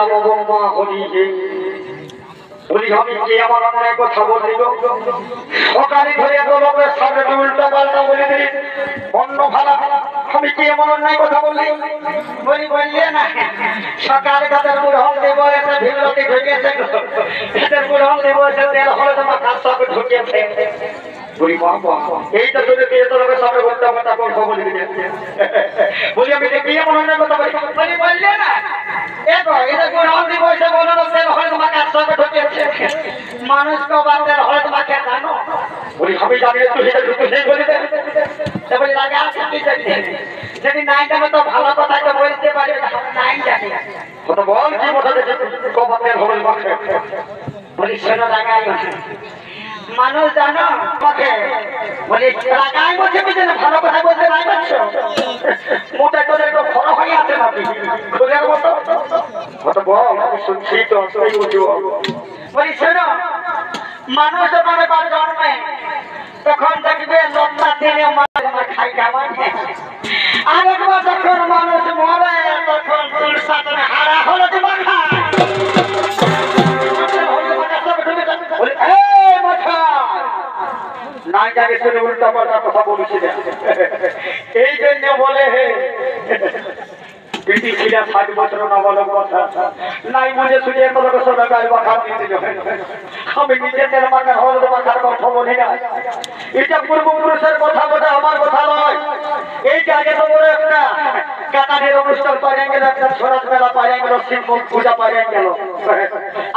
রাম ব্রহ্মা হরি হে বলি আমি কি আমার অনেক কথা বলি গো সকালে ধরে তো লোকের সামনে উল্টা পাল্টা বলে দিই অন্য ভালো আমি কি এমন অন্যায় কথা বললি বললে না সকালে তাদের বুড়হল দেব একটা ভিড়তে ঢুকেছে তাদের বুড়হল দেব একটা তেল হলে তোমার কাজ সব ঢুকেছে বলি বাবা এইটা যদি দিয়ে তোর সামনে বলতে কথা কথা বলে দিয়েছে বলি আমি কি এমন অন্যায় কথা বলি বললে না এগো এটা বুড়হল দেব এসে বলো না তেল হলে তোমার কাজ সব ঢুকেছে মানুষ তো বাতের হলে তোমাকে জানো বলি আমি জানি তুই এটা ঢুকে সেই বলে দে বলি লাগে আছে কি জানি যদি নাই জানো তো ভালো কথা তো বলতে পারি নাই জানি তো বল কি কথা দেখে কবাতের হলে মাখে বলি শোনো লাগাই মানুষ জানো আমাকে বলি লাগাই বলছে বুঝে না ভালো কথা বলতে নাই পারছো মোটা করে তো বড় হয়ে আছে নাকি খুলের মতো কত বল আমি শুনছি তো সেই বুঝবো বলি শোনো মানুষ যখন জন্মে তখন দেখবে লম্বা দিনে মাছ খাই কেমন আর একবার যখন মানুষ মরে তখন তুলসাতে হারা হলো তোমার খায় নাই জানি শুনে উল্টা পাল্টা কথা বলছিল এই জন্য বলে হে বেটি ছিলা 60 বছর না বলো কথা নাই বুঝে সুঝে এত লোক সদা গাল বাখা দিতে আমি নিজের মাথা হল মাথার কথা বলি না এটা পূর্বপুরুষের কথা বলে আমার কথা নয় এই জায়গায় তো বড় একটা কাটানের অনুষ্ঠান পাইয়া গেল একটা ছড়াত মেলা পাইয়া গেল শিব পূজা পাইয়া গেল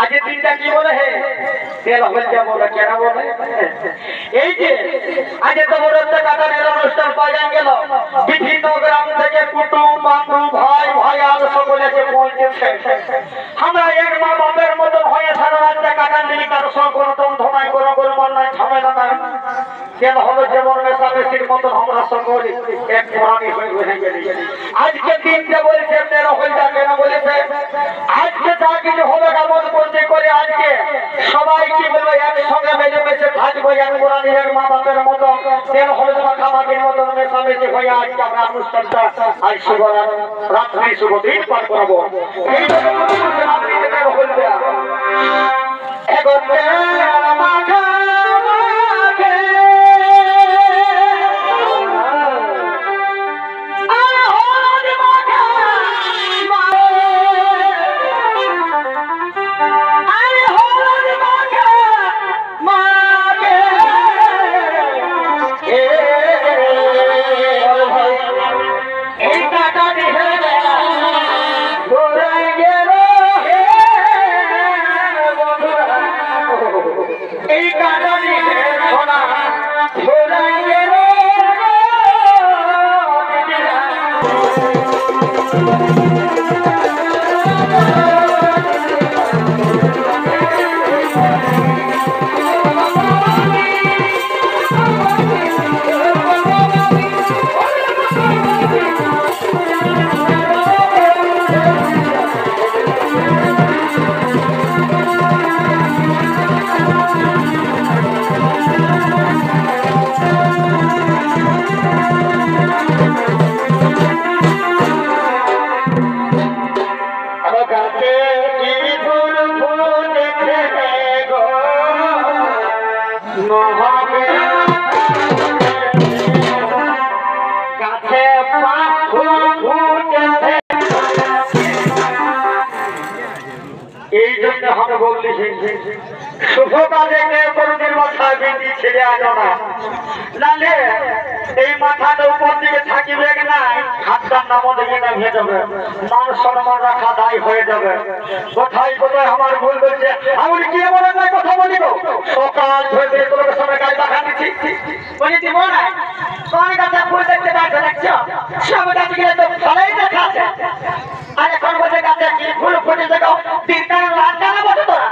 আজকে দিনটা কি বলে হে তেল হলটা বলে কেন বলে এই যে আজকে তো বড় একটা কাটানের অনুষ্ঠান পাইয়া গেল বিভিন্ন গ্রাম থেকে কুটুম বান্ধব ভাই ভাই আর সকলে যে পৌঁছেছে আমরা এক মা বাপের মতন হয়ে সারা রাতটা কাটান দিলি কারো সঙ্গে কোনো ধমাই কোনো গোলমাল নাই ঝামেলা নাই কেন হলো যেমন মেশামেশির মতন আমরা সকলে এক প্রাণী হয়ে গেলি আজকে দিনটা বলেছে তেরো হইটা কেন বলেছে আজকে যা কিছু হবে কামন বলতে করে আজকে সবাই কি বলবো একসঙ্গে মিলেমিশে থাকবো এক প্রাণী এক মা বাপের মতো তেল হলুদ মাখামাখির মতন মেশামেশি হয়ে আজকে আমরা অনুষ্ঠানটা আজ শুভ রাত্রি শুভ দিন পার করাবো এই আপনি তেল হলুদ এখন শুভ কাজে কোনদিন মাথায় বিন্দি ছেড়ে আনো না নালে এই মাথাটা উপর দিকে থাকিবে না হাতটার নামও দিকে না হয়ে যাবে মান সম্মান রাখা দায় হয়ে যাবে কোথায় কোথায় আমার ভুল বলছে আমি কি এমন একটা কথা বলিব সকাল ধরে তোর সঙ্গে গাড়ি দেখা দিচ্ছি বলি দিব না কোন গাছে ফুল দেখতে পাচ্ছ দেখছো সব গাছে গেলে তো ভালোই দেখাচ্ছে আর এখন বসে গাছে কি ফুল ফুটে দেখো তিনটা রাত কানা বসে তোরা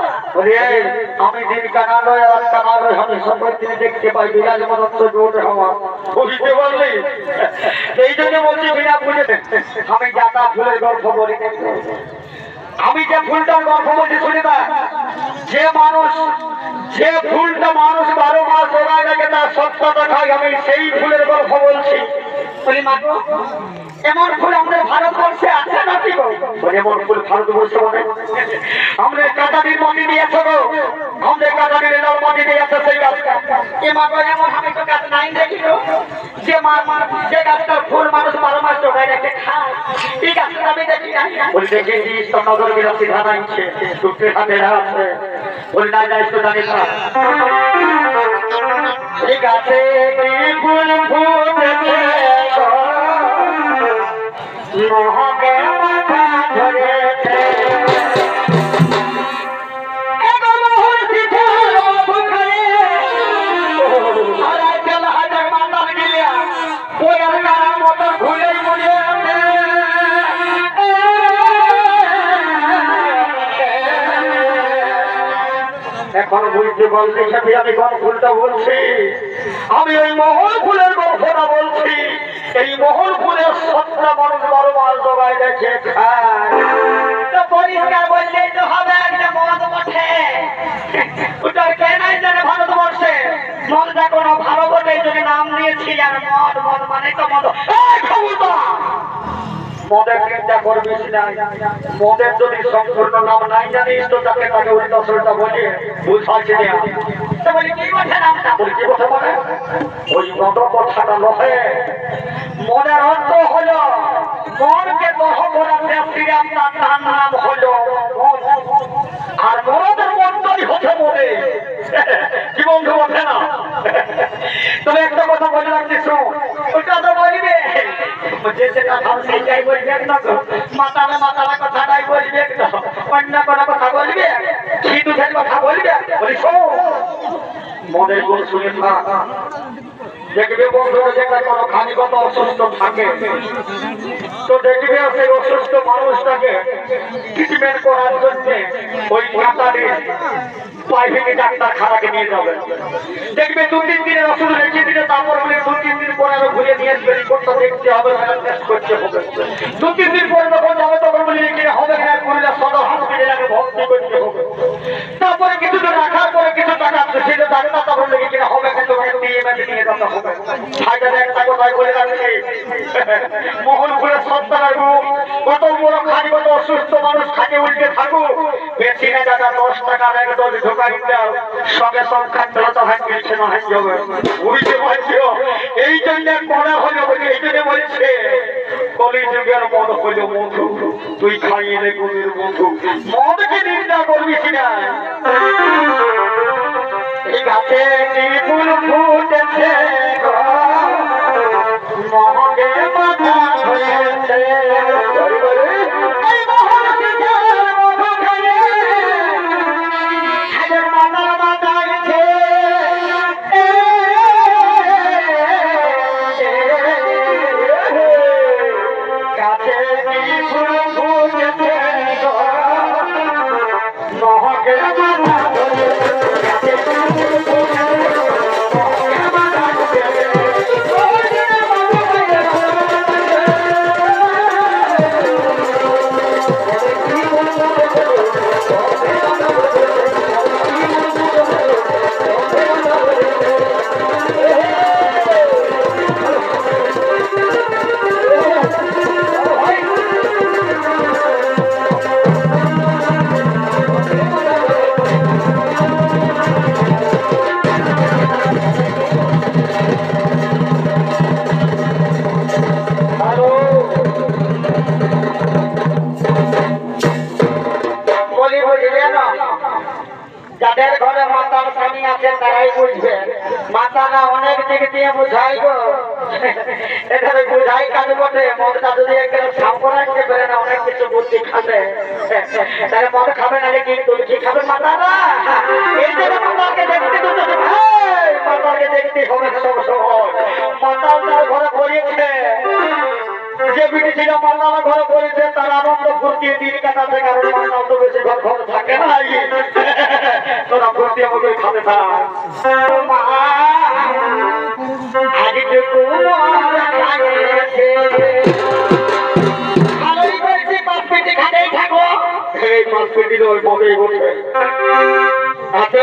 আমি দিন কানা নয় রাত কানা নয় আমি সবাই দিনে দেখতে পাই বিরাজ মত জোর হওয়া বুঝতে পারলি এই জন্য বলছি বিনা বুঝে আমি যাতা ফুলের গল্প বলি আমি যে ফুলটার গল্প বলছি শুনে না যে মানুষ যে ফুলটা মানুষ 12 মাস জোগায় রেখে তার সত্যতা খাই আমি সেই ফুলের গল্প বলছি বলি মা গো এমন ফুল আমাদের ভারতবর্ষে আছে নাকি গো? বলি এমন ফুল ভারতবর্ষে মানে আমরা কাটারির মাটি দিয়েছ গো, আমাদের কাটারির লাল মাটি দিয়েছে সেই গাছটা। এ মা গো এমন আমি তো গাছ নাই দেখি গো, যে গাছটার ফুল মানুষ 12 মাস জোগায় রেখে খায়, এই গাছটা আমি দেখি না। বলি দেখেছি তো নজর বিরাসি ধারাইছে টুকরে হাতে আছে। বলি না যাই তো জানি না এই গাছে কি ফুল ফুটেছে মহকে মাথা ধরেছে এখন বুঝতে বলতে সাথে আমি কোন ফুলটা বলছি, আমি ওই মহল ফুলের গল্পটা বলছি। এই মহল ফুলের 17 মানুষ 12 মাস জোগায় দেখে খায়। পরিষ্কার বললেই তো হবে একটা মদ বটে, ওটার কেনাই জানে ভারতবর্ষে মদটা কোনো ভালো বটে যদি নাম দিয়েছি আর মদ মদ মানে তো মদ। মদের চিন্তা করবিস না, মদের যদি সম্পূর্ণ নাম নাই জানিস তো তাকে তাকে উল্টো সুল্টা বলে বুঝাচ্ছে না। বলি কি বলছে নামটা? বলি কি বলছে মানে ওই মদ কথাটা নহে, মনের অর্থ হলো মনকে দহ করাতে শ্রীরাম তার নাম হলো আর মদের মন্ত্রই হচ্ছে মনে কি বন্ধু বলছে না। তবে একটা কথা বলে রাখছি শোন, ওটা তো বলবে যেটা ভাব সেইটাই বলবে না তো, মাতালে মাতালা কথাটাই বলবে না, অন্য কোনো কথা বলবে ছিটু ছেলে কথা বলবে। বলি শোন মনের গুণ শুনে থাক, দেখবে বন্ধুরা যেটা কোনো খানিগত অসুস্থ থাকে তো দেখবে সেই অসুস্থ মানুষটাকে ট্রিটমেন্ট করার জন্য ওই কাতারে প্রাইভেট ডাক্তার খানাকে নিয়ে যাবে। দেখবে 2-3 দিনের ওষুধ রেখে দিলে তারপর বলে 2-3 দিন পরে আরো ঘুরে নিয়ে আসবে, রিপোর্টটা দেখতে হবে, টেস্ট করতে হবে। 2-3 দিন পরে যখন যাবে তখন বলে কি হবে না করলে সদর হসপিটালে আগে ভর্তি করতে হবে। তারপরে কিছুদিন রাখার পরে কিছু টাকা সেটা যাবে না, তখন লেগে কিনা হবে কিন্তু নিয়ে যেতে হবে। হাজারে একটা কথাই বলে রাখছি, মোহন ফুলে সত্তা লাগবো কত বড় খালি কত অসুস্থ মানুষ থাকে উল্টে থাকুক বেশি না দাদা 10 টাকা এক দল ঢোকাই দাও সঙ্গে সংখ্যা চলতে হয় কিছু না হয়ে যাবে। বুঝতে পারছো এই জন্য মনে হলো বলে এই জন্য বলছে কলিযুগের মন হলো মধু, তুই খাইয়ে নে গুণের মধু, মদকে নিন্দা করবি কিনা। এই গাছে কি ফুল ফুটেছে মহকে মাথা ধরেছে, এই মহল থেকে মধু খেয়ে হাজার মাথা মাথাইছে। গাছে কি ফুল ফুটেছে মহকে মাথা ধরেছে, যাদের ঘরে মাতার স্বামী আছে তারাই বুঝবে। মাতারা অনেক দিক দিয়ে বুঝাই গো, এখানে বুঝাই কাজ বটে। মদটা যদি একদম সামনে রাখতে পারে না অনেক কিছু বুদ্ধি খাবে, তাহলে মদ খাবে না কিন্তু কি খাবে মাতারা। এই জন্য মাতাকে দেখতে মাতাকে দেখতে হবে সব সময়। মাতাল তার ঘরে পড়িয়েছে, যে বিটি ছিল মাতালা ঘরে পড়েছে তার আনন্দ ফুর্তি দিন কাটাতে, কারণ মাতাল তো বেশি ঘর ঘর থাকে না, তোরা ফুর্তি আমাকে খাবে না। ভালোই করেছি 5 পেটি খাটেই থাকো, এই 5 পেটি ওই বকেই বসে আজ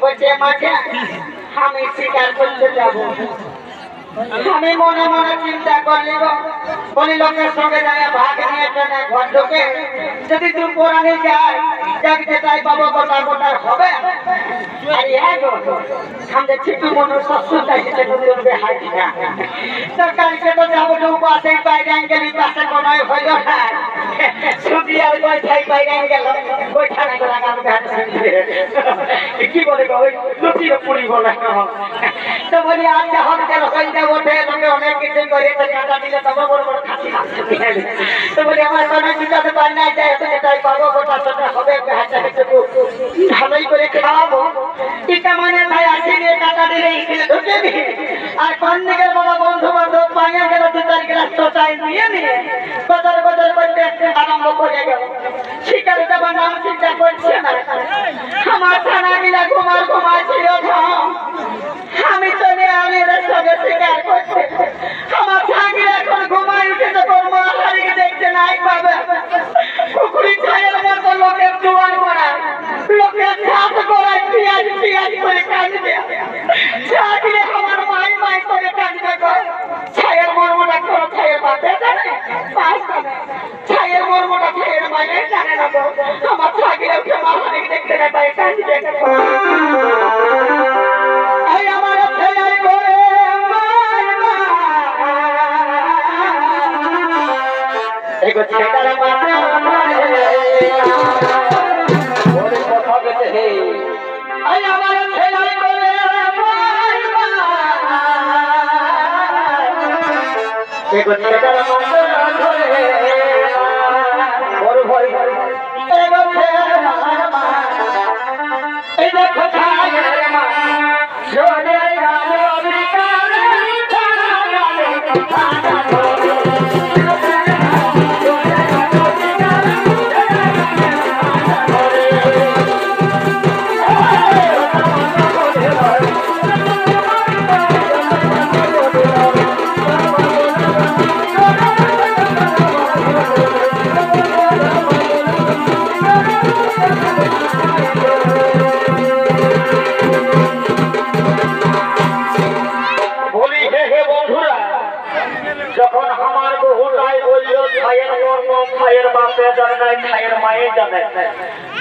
বলছে মাঝে আমি শিকার করতে যাবো। আমি মনে মনে চিন্তা করলি বলি লোকের সঙ্গে যায় ভাগ নিয়ে ট্রেনে ঘর ঢোকে যদি তুই পুরানি যায় দেখতে চাই পাবো গোটা গোটা হবে। আরে হ্যাঁ গো সামনে ছিটু মনে শ্বশুর চাইছে করবে হাঁটি না তো কালকে তো যাবো বাসে বাইরে গেলি বাসে কোনো হইল না ছুটি আর বৈঠাই বাইরে গেল বৈঠা না গেল কি বলে গো ওই লুচির পুরি বলে তো বলি আচ্ছা হতে হইতে ওঠে তোকে অনেক কিছু করে কাটা দিলে তবে বড় বড় খাসি তো বলি আমার মনে দিতে পারি না যাই তাই পাবো গোটা ছোট হবে ভালোই করে খাওয়াবো টিকা মানে ভাই আসি নিয়ে টাকা দিলে ঢুকে দিই আর কোন দিকে বাবা বন্ধু বান্ধব পাইয়া গেল দু চার গ্লাস চটাই দিয়ে নিয়ে বদল বদল করতে আরম্ভ করে গেল শিকারে যাবার নাম চিন্তা করছে না আমার থানা গিলা ঘুমার ছিল আমি চলে আমি সঙ্গে শিকার করছে আমার থাকিরা এখন ঘুমাই উঠেছে তোর মহারানীকে দেখতে নাই পাবে পুকুরি ছায়ের মতো লোকের জোয়ান করা লোকের ছাপ করায় পিয়াজ করে কাঁদবে ছাগিলে আমার মাই করে কাঁদবে ছায়ের মর্মটা কোনো ছায়ের বাপে জানে ছায়ের মর্মটা ছায়ের মাইনে জানে না আমার ছাগিলে উঠে মহারানীকে দেখতে না পায় কাঁদবে আমার ছেলে করে এগো ছেলের মাথা ওরে কথা বলতে হে আই আমার ছেলে করে এগো ছেলের মাথা ধরে ওরে ভয় এগো ছেলের মাথা এই দেখো ছাগের মা জোরে গালে আমেরিকা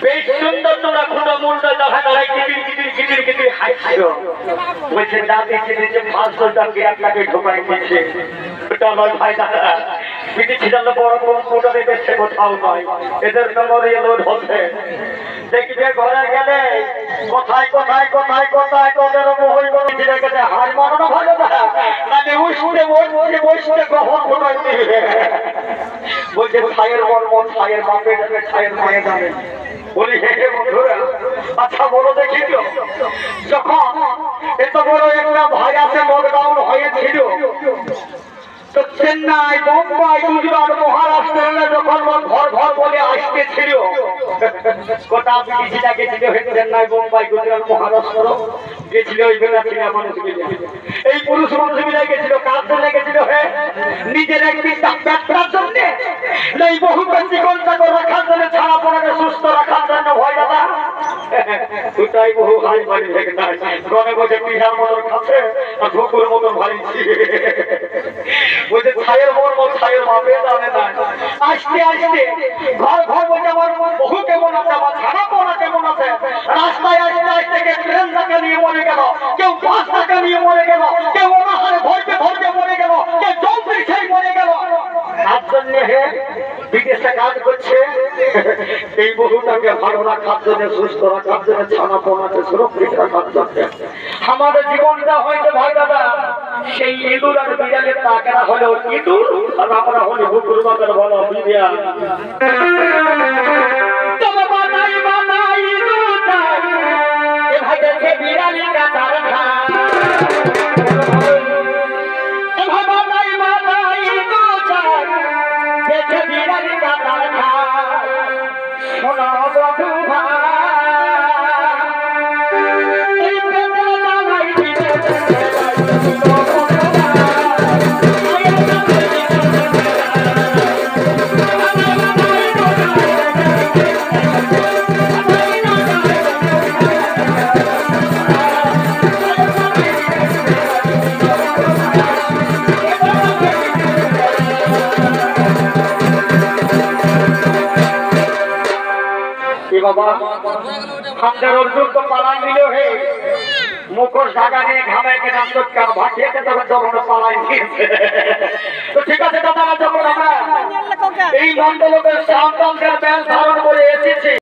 বেশ সুন্দর তোমরা খুঁটো মুন্ডা দেখা দাঁড়ায় কিটির হাসছিল বলছে দাঁতে ছেড়েছে 500 টাকা আপনাকে ঢোকাই দিচ্ছে ওটা আমার ভাই দাদা পিটি ছিটানো বড় বড় ফটো দেখছে কোথাও নয় এদের নম্বরে লোড হচ্ছে দেখবে ঘরে গেলে কোথায় তোদের বই করে দিয়ে গেছে হার মারানো ভালো না মানে উঠতে গ্রহণ কোথায় দিবে বলছে ছায়ের মন ছায়ের বাপে যাবে ছায়ের মায়ে যাবে বলি হে বন্ধুরা আচ্ছা বলো দেখি তো যখন এত বড় একটা ভাইরাসে লকডাউন হয়েছিল তো চেন্নাই বোম্বাই গুজরাট মহারাষ্ট্র যখন ঘর বলে আসতেছিল গোটা বিদেশিরা গেছিল চেন্নাই বোম্বাই গুজরাট মহারাষ্ট্র গেছিল ওই বেলা চিনা মানুষগুলো এই পুরুষ মানুষগুলো গেছিল কার জন্য গেছিল নিজের একটি ব্যবসার জন্য এই বহু চিকনটা রাখার জন্য ছাড়া পড়াকে সুস্থ রাখার জন্য ভয় দাদা দুটাই বহু হাই বাড়ি থেকে গনে বসে পিহার মতন খাচ্ছে আর ঢুকুর মতন ভারী বলছে ছায়ের মর্ম ছায়ের মাপে জানে না আসতে ঘর বলছে আমার বহু কেমন আছে আমার ছাড়া পড়া কেমন আছে রাস্তায় আসতে ট্রেন টাকা নিয়ে মরে গেল কেউ বাস টাকা নিয়ে মরে গেল কেউ অনাহারে ধরতে মরে গেল কেউ জল খেয়ে মরে গেল তার জন্য বিদেশে কাজ করছে এই বহুটাকে ভালো রাখার জন্য সুস্থ রাখার জন্য ছানা পোনাকে সুরক্ষিত রাখার জন্য আমাদের জীবনটা হয়তো ভাই দাদা সেই ইঁদুর আর বিড়ালের তাকেরা হলো ইঁদুর আর আমরা হলি হুকুর বাজার বলো বিড়াল তবে বানাই ইঁদুর এ ভাই দেখে বিড়ালি কাটার খা দেখে বিড়ালি কাটার খা শোনা বধু আমাদের অর্জুন তো পালান দিল হে মুখোশ ঢাকা নিয়ে ঘামে কে নাম তো কার ভাটিয়েছে তখন যখন পালাই দিয়েছে তো ঠিক আছে দাদা যখন আমরা এই মণ্ডলকের সান্তানদের বেশ ধারণ করে এসেছি